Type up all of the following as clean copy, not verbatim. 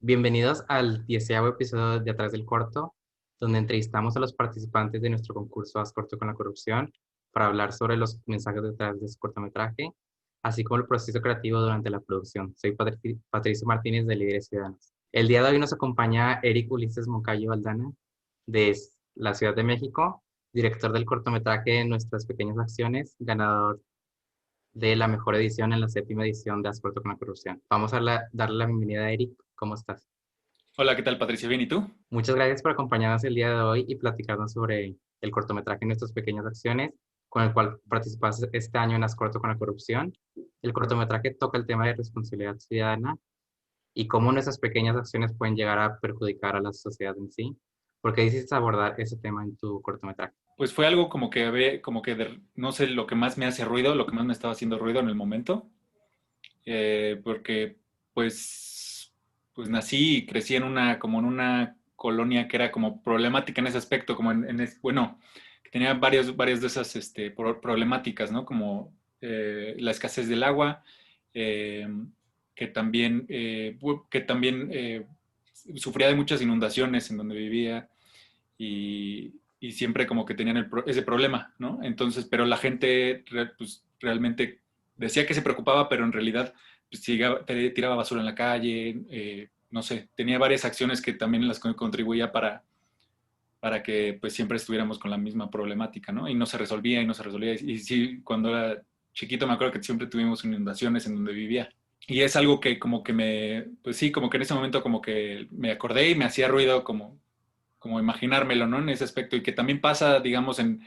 Bienvenidos al 10º episodio de Atrás del Corto, donde entrevistamos a los participantes de nuestro concurso Haz Corto con la Corrupción para hablar sobre los mensajes detrás de su cortometraje, así como el proceso creativo durante la producción. Soy Patricio Martínez de Líderes Ciudadanos. El día de hoy nos acompaña Eric Ulises Moncayo Aldana, de la Ciudad de México, director del cortometraje Nuestras Pequeñas Acciones, ganador de la mejor edición en la 7ª edición de Haz Corto con la Corrupción. Vamos a darle la bienvenida a Eric. ¿Cómo estás? Hola, ¿qué tal, Patricia? ¿Bien y tú? Muchas gracias por acompañarnos el día de hoy y platicarnos sobre el cortometraje Nuestras Pequeñas Acciones, con el cual participaste este año en Haz Corto con la Corrupción. El cortometraje toca el tema de responsabilidad ciudadana y cómo nuestras pequeñas acciones pueden llegar a perjudicar a la sociedad en sí. ¿Por qué decidiste abordar ese tema en tu cortometraje? Pues fue algo no sé, lo que más me hace ruido, lo que más me estaba haciendo ruido en el momento, porque pues nací y crecí como en una colonia que era como problemática en ese aspecto, bueno, que tenía varias de esas problemáticas, ¿no? Como la escasez del agua, eh, que también sufría de muchas inundaciones en donde vivía y siempre como que tenían ese problema, ¿no? Entonces, pero la gente pues, realmente decía que se preocupaba, pero en realidad pues, tiraba basura en la calle, no sé, tenía varias acciones que también las contribuía para que pues siempre estuviéramos con la misma problemática, ¿no? Y no se resolvía y no se resolvía. Y sí, cuando era chiquito me acuerdo que siempre tuvimos inundaciones en donde vivía. Y es algo que como que pues sí, como que en ese momento como que me acordé y me hacía ruido como imaginármelo, ¿no? En ese aspecto y que también pasa, digamos, en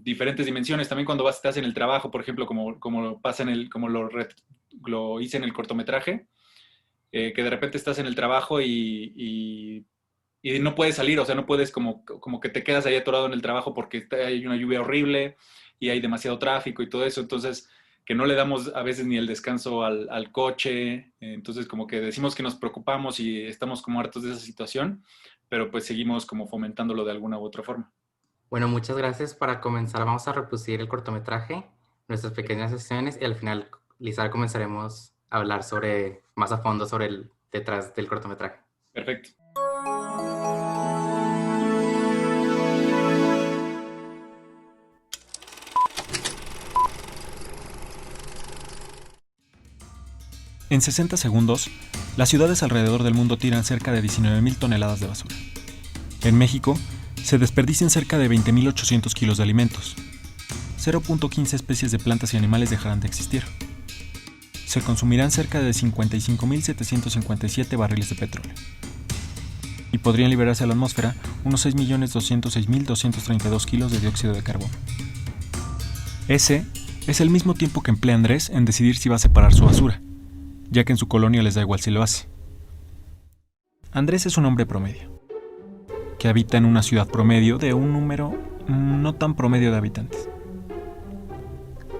diferentes dimensiones. También cuando estás en el trabajo, por ejemplo, como pasa como lo hice en el cortometraje, que de repente estás en el trabajo y no puedes salir, o sea, no puedes como que te quedas ahí atorado en el trabajo porque hay una lluvia horrible y hay demasiado tráfico y todo eso, entonces que no le damos a veces ni el descanso al coche, entonces como que decimos que nos preocupamos y estamos como hartos de esa situación, pero pues seguimos como fomentándolo de alguna u otra forma. Bueno, muchas gracias. Para comenzar, vamos a reproducir el cortometraje, Nuestras Pequeñas Acciones, y al final, Lizar, comenzaremos a hablar más a fondo sobre el detrás del cortometraje. Perfecto. En 60 segundos, las ciudades alrededor del mundo tiran cerca de 19.000 toneladas de basura. En México, se desperdician cerca de 20.800 kilos de alimentos. 0.15 especies de plantas y animales dejarán de existir. Se consumirán cerca de 55.757 barriles de petróleo. Y podrían liberarse a la atmósfera unos 6.206.232 kilos de dióxido de carbono. Ese es el mismo tiempo que emplea Andrés en decidir si va a separar su basura, ya que en su colonia les da igual si lo hace. Andrés es un hombre promedio, que habita en una ciudad promedio de un número no tan promedio de habitantes.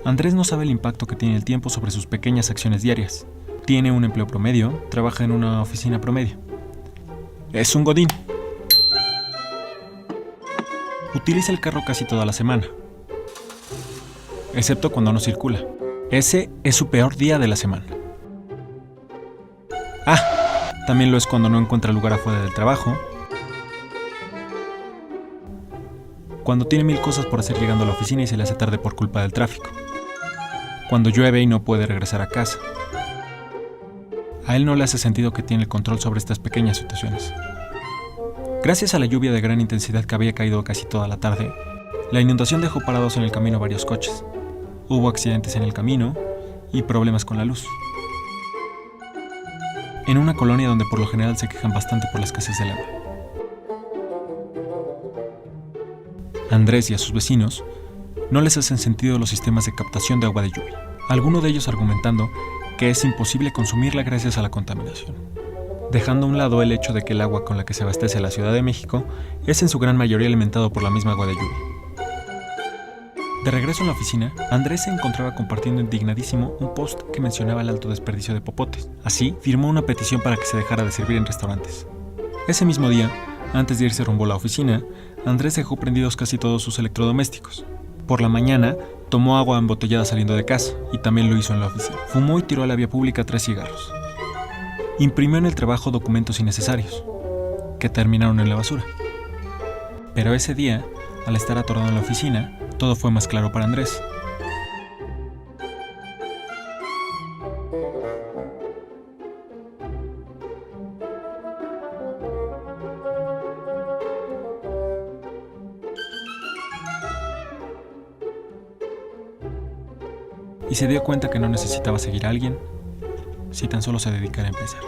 Andrés no sabe el impacto que tiene el tiempo sobre sus pequeñas acciones diarias. Tiene un empleo promedio, trabaja en una oficina promedio. Es un godín. Utiliza el carro casi toda la semana, excepto cuando no circula. Ese es su peor día de la semana. También lo es cuando no encuentra lugar afuera del trabajo, cuando tiene 1000 cosas por hacer llegando a la oficina y se le hace tarde por culpa del tráfico, cuando llueve y no puede regresar a casa. A él no le hace sentido que tiene el control sobre estas pequeñas situaciones. Gracias a la lluvia de gran intensidad que había caído casi toda la tarde, la inundación dejó parados en el camino varios coches. Hubo accidentes en el camino y problemas con la luz. En una colonia donde por lo general se quejan bastante por la escasez del agua. A Andrés y a sus vecinos no les hacen sentido los sistemas de captación de agua de lluvia, alguno de ellos argumentando que es imposible consumirla gracias a la contaminación, dejando a un lado el hecho de que el agua con la que se abastece la Ciudad de México es en su gran mayoría alimentado por la misma agua de lluvia. De regreso en la oficina, Andrés se encontraba compartiendo indignadísimo un post que mencionaba el alto desperdicio de popotes. Así, firmó una petición para que se dejara de servir en restaurantes. Ese mismo día, antes de irse rumbo a la oficina, Andrés dejó prendidos casi todos sus electrodomésticos. Por la mañana, tomó agua embotellada saliendo de casa, y también lo hizo en la oficina. Fumó y tiró a la vía pública 3 cigarros. Imprimió en el trabajo documentos innecesarios, que terminaron en la basura. Pero ese día, al estar atorado en la oficina, todo fue más claro para Andrés. Y se dio cuenta que no necesitaba seguir a alguien si tan solo se dedicara a empezar.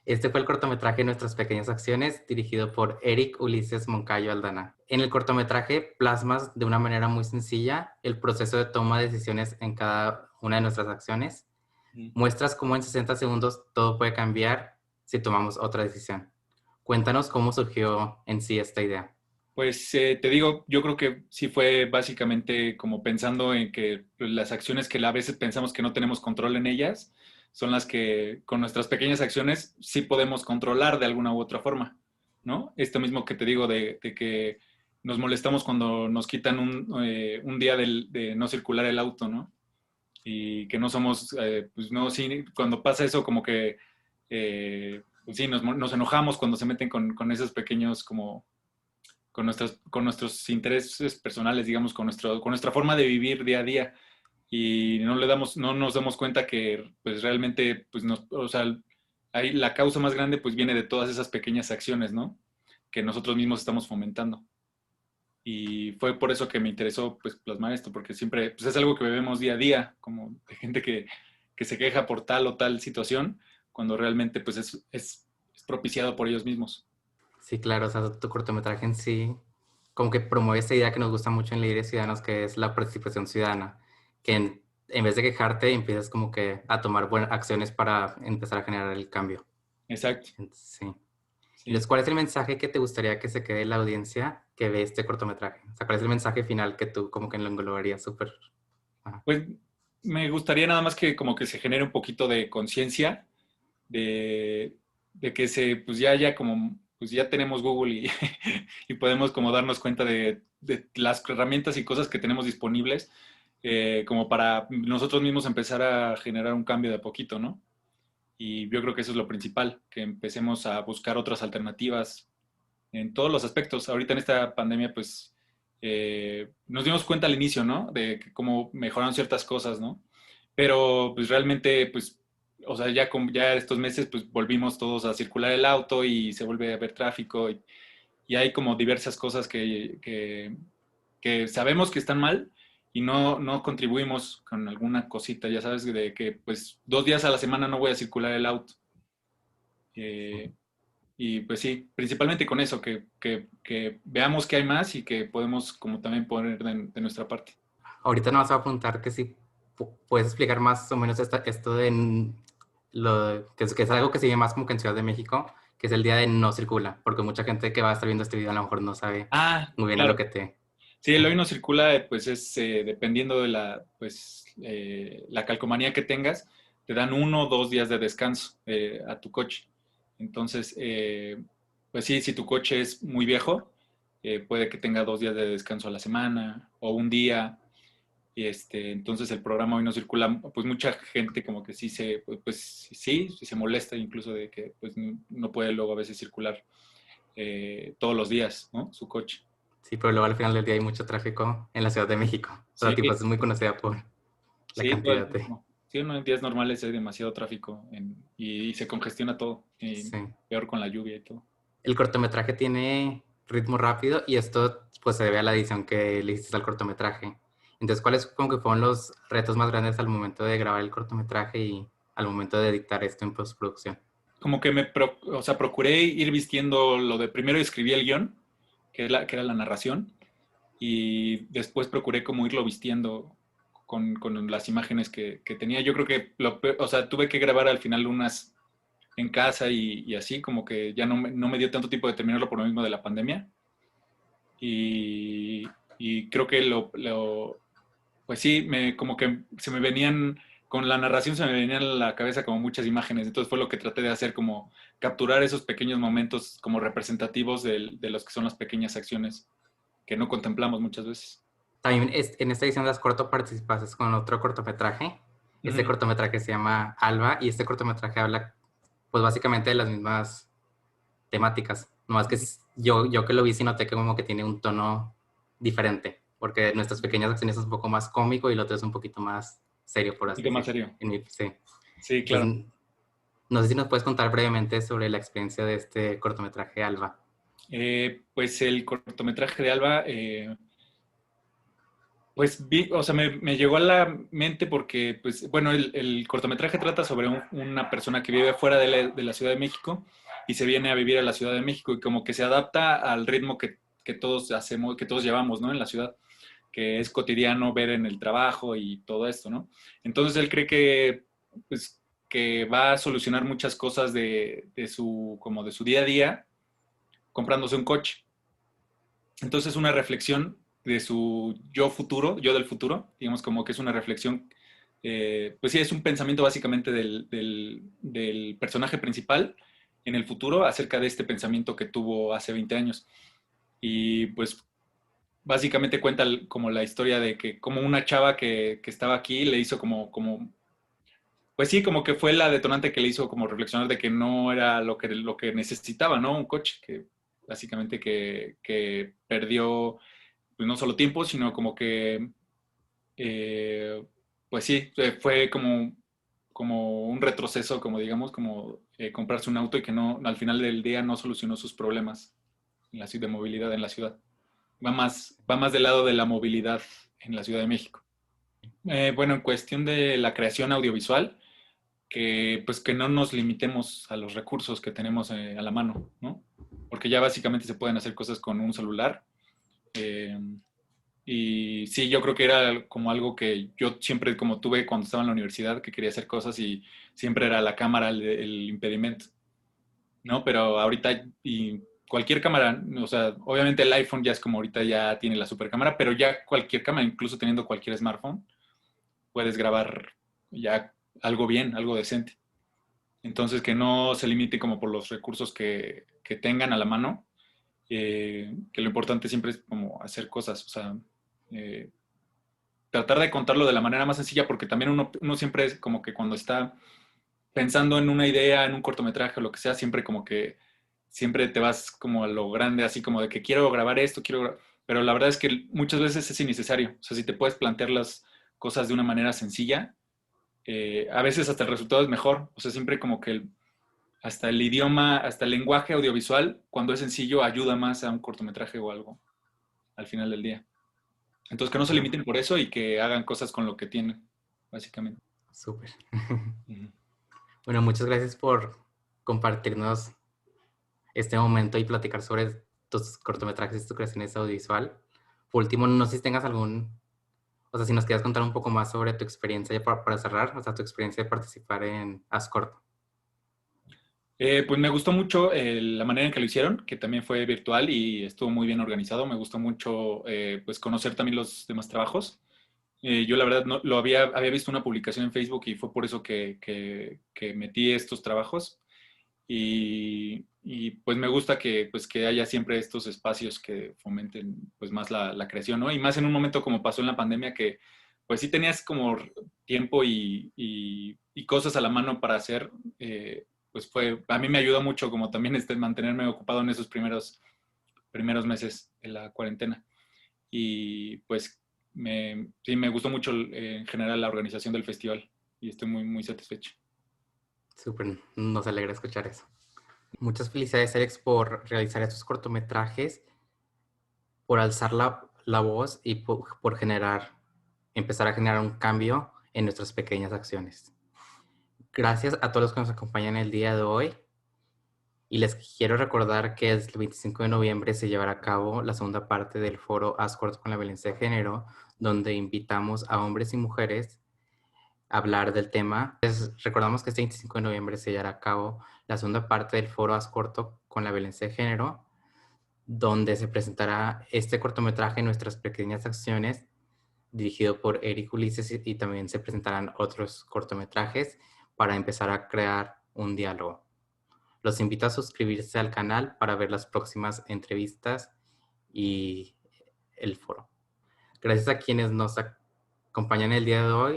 Este fue el cortometraje Nuestras Pequeñas Acciones, dirigido por Eric Ulises Moncayo Aldana. En el cortometraje plasmas de una manera muy sencilla el proceso de toma de decisiones en cada una de nuestras acciones. Muestras cómo en 60 segundos todo puede cambiar si tomamos otra decisión. Cuéntanos cómo surgió en sí esta idea. Pues te digo, yo creo que sí fue básicamente como pensando en que pues, las acciones que a veces pensamos que no tenemos control en ellas, son las que con nuestras pequeñas acciones sí podemos controlar de alguna u otra forma, ¿no? Esto mismo que te digo de que nos molestamos cuando nos quitan un día de no circular el auto, ¿no? Y que no somos, pues no, sí, cuando pasa eso como que, pues sí, nos enojamos cuando se meten con esos pequeños como con nuestros intereses personales, digamos, con nuestra forma de vivir día a día. Y no nos damos cuenta que pues realmente, pues o sea, ahí la causa más grande pues viene de todas esas pequeñas acciones, ¿no? Que nosotros mismos estamos fomentando. Y fue por eso que me interesó pues plasmar esto, porque siempre pues, es algo que vemos día a día, como de gente que se queja por tal o tal situación, cuando realmente pues es propiciado por ellos mismos. Sí, claro, o sea, tu cortometraje en sí como que promueve esta idea que nos gusta mucho en Líderes Ciudadanos, que es la participación ciudadana, que en vez de quejarte, empiezas como que a tomar buenas acciones para empezar a generar el cambio. Exacto. Sí. Sí. Entonces, ¿cuál es el mensaje que te gustaría que se quede la audiencia que ve este cortometraje? O sea, ¿cuál es el mensaje final que tú como que lo englobarías súper? Ajá. Pues me gustaría nada más que como que se genere un poquito de conciencia de, de que pues ya como, pues ya tenemos Google y, y podemos como darnos cuenta de las herramientas y cosas que tenemos disponibles como para nosotros mismos empezar a generar un cambio de a poquito, ¿no? Y yo creo que eso es lo principal, que empecemos a buscar otras alternativas en todos los aspectos. Ahorita en esta pandemia, pues nos dimos cuenta al inicio, ¿no? De cómo mejoraron ciertas cosas, ¿no? Pero pues realmente, pues, o sea, ya estos meses, pues volvimos todos a circular el auto y se vuelve a ver tráfico y hay como diversas cosas que sabemos que están mal y no contribuimos con alguna cosita, ya sabes, de que pues 2 días a la semana no voy a circular el auto. Eh, y pues sí, principalmente con eso, que veamos que hay más y que podemos como también poner de nuestra parte. Ahorita nos vas a apuntar que si puedes explicar más o menos esto de que es algo que sigue más como que en Ciudad de México, que es el día de no circula, porque mucha gente que va a estar viendo este video a lo mejor no sabe Ah, muy bien a lo claro. que te... Sí, el hoy no circula, pues es dependiendo de la calcomanía que tengas, te dan 1 o 2 días de descanso a tu coche. Entonces, pues sí, si tu coche es muy viejo, puede que tenga 2 días de descanso a la semana o un día. Y entonces el programa hoy no circula, pues mucha gente como que pues sí se molesta incluso de que pues no puede luego a veces circular todos los días, ¿no? Su coche. Sí, pero luego al final del día hay mucho tráfico en la Ciudad de México. O sea, Sí, tipo, es muy conocida por la sí, todo el cantidad de... tiempo. Sí, en días normales hay demasiado tráfico y se congestiona todo. Y Sí. peor con la lluvia y todo. El cortometraje tiene ritmo rápido y esto pues se debe a la edición que le hiciste al cortometraje. Entonces, ¿cuáles como que fueron los retos más grandes al momento de grabar el cortometraje y al momento de editar esto en postproducción? Como que o sea, procuré ir vistiendo lo de primero escribí el guión, que era la narración, y después procuré como irlo vistiendo con las imágenes que tenía. Yo creo que, o sea, tuve que grabar al final unas en casa y así, como que ya no me dio tanto tiempo de terminarlo por lo mismo de la pandemia. Y creo que pues sí, como que se me venían con la narración se me venían a la cabeza como muchas imágenes, entonces fue lo que traté de hacer, como capturar esos pequeños momentos como representativos de los que son las pequeñas acciones que no contemplamos muchas veces. También en esta edición de As Corto participaste con otro cortometraje. Este Ujú. cortometraje se llama Alba y este cortometraje habla pues básicamente de las mismas temáticas. Nomás que yo que lo vi sí noté que como que tiene un tono diferente, porque nuestras pequeñas acciones es un poco más cómico y lo otro es un poquito más serio, por Un así poquito más decirlo. serio. Sí. Sí, claro. Entonces, no sé si nos puedes contar brevemente sobre la experiencia de este cortometraje Alba. Pues el cortometraje de Alba, pues vi, o sea, me llegó a la mente porque, pues, bueno, el cortometraje trata sobre una persona que vive fuera de la Ciudad de México y se viene a vivir a la Ciudad de México y como que se adapta al ritmo que todos hacemos, que todos llevamos, ¿no? En la ciudad, que es cotidiano ver en el trabajo y todo esto, ¿no? Entonces él cree que, pues, que va a solucionar muchas cosas como de su día a día comprándose un coche. Entonces una reflexión de su yo futuro, yo del futuro, digamos como que es una reflexión, pues sí, es un pensamiento básicamente del personaje principal en el futuro acerca de este pensamiento que tuvo hace 20 años. Y pues básicamente cuenta como la historia de que como una chava que estaba aquí le hizo pues sí, como que fue la detonante que le hizo como reflexionar de que no era lo que necesitaba, ¿no? Un coche, que básicamente que perdió pues, no solo tiempo, sino como que, eh, pues sí, fue como un retroceso, como digamos, como comprarse un auto y que no, al final del día no solucionó sus problemas en la ciudad de movilidad en la ciudad. Va más del lado de la movilidad en la Ciudad de México. Bueno, en cuestión de la creación audiovisual, que pues que no nos limitemos a los recursos que tenemos a la mano, ¿no? Porque ya básicamente se pueden hacer cosas con un celular. Eh, y sí, yo creo que era como algo que yo siempre como tuve cuando estaba en la universidad, que quería hacer cosas y siempre era la cámara el impedimento, ¿no? Pero ahorita y cualquier cámara, o sea, obviamente el iPhone ya es como ahorita ya tiene la super cámara, pero ya cualquier cámara, incluso teniendo cualquier smartphone, puedes grabar ya algo bien, algo decente. Entonces, que no se limite como por los recursos que tengan a la mano, que lo importante siempre es como hacer cosas, o sea, eh, tratar de contarlo de la manera más sencilla, porque también uno siempre es como que cuando está pensando en una idea, en un cortometraje o lo que sea, siempre como que siempre te vas como a lo grande, así como de que quiero grabar esto, pero la verdad es que muchas veces es innecesario, o sea, si te puedes plantear las cosas de una manera sencilla, a veces hasta el resultado es mejor, o sea, siempre como que hasta el idioma, hasta el lenguaje audiovisual, cuando es sencillo, ayuda más a un cortometraje o algo al final del día. Entonces, que no se Bueno, limiten por eso y que hagan cosas con lo que tienen, básicamente. súper. Ujú. Bueno, muchas gracias por compartirnos este momento y platicar sobre tus cortometrajes y tus creaciones audiovisual. Por último, no sé si tengas o sea, si nos quieres contar un poco más sobre tu experiencia ya para cerrar, o sea, tu experiencia de participar en As Corto. Pues me gustó mucho la manera en que lo hicieron, que también fue virtual y estuvo muy bien organizado. Me gustó mucho pues conocer también los demás trabajos. Yo la verdad no, había visto una publicación en Facebook y fue por eso que metí estos trabajos. Y, pues me gusta pues que haya siempre estos espacios que fomenten pues más la creación, ¿no? Y más en un momento como pasó en la pandemia que pues sí tenías como tiempo y cosas a la mano para hacer, pues a mí me ayudó mucho como también mantenerme ocupado en esos primeros meses de la cuarentena. Y pues sí, me gustó mucho en general la organización del festival y estoy muy, muy satisfecho. Súper, nos alegra escuchar eso. Muchas felicidades, Alex, por realizar estos cortometrajes, por alzar la voz y por empezar a generar un cambio en nuestras pequeñas acciones. Gracias a todos los que nos acompañan el día de hoy. Y les quiero recordar que el 25 de noviembre se llevará a cabo la segunda parte del foro As Corto con la violencia de género, donde invitamos a hombres y mujeres a hablar del tema. Recordamos que este 25 de noviembre se llevará a cabo la segunda parte del foro As Corto con la violencia de género, donde se presentará este cortometraje, Nuestras Pequeñas Acciones, dirigido por Eric Ulises, y también se presentarán otros cortometrajes para empezar a crear un diálogo. Los invito a suscribirse al canal para ver las próximas entrevistas y el foro. Gracias a quienes nos acompañan el día de hoy.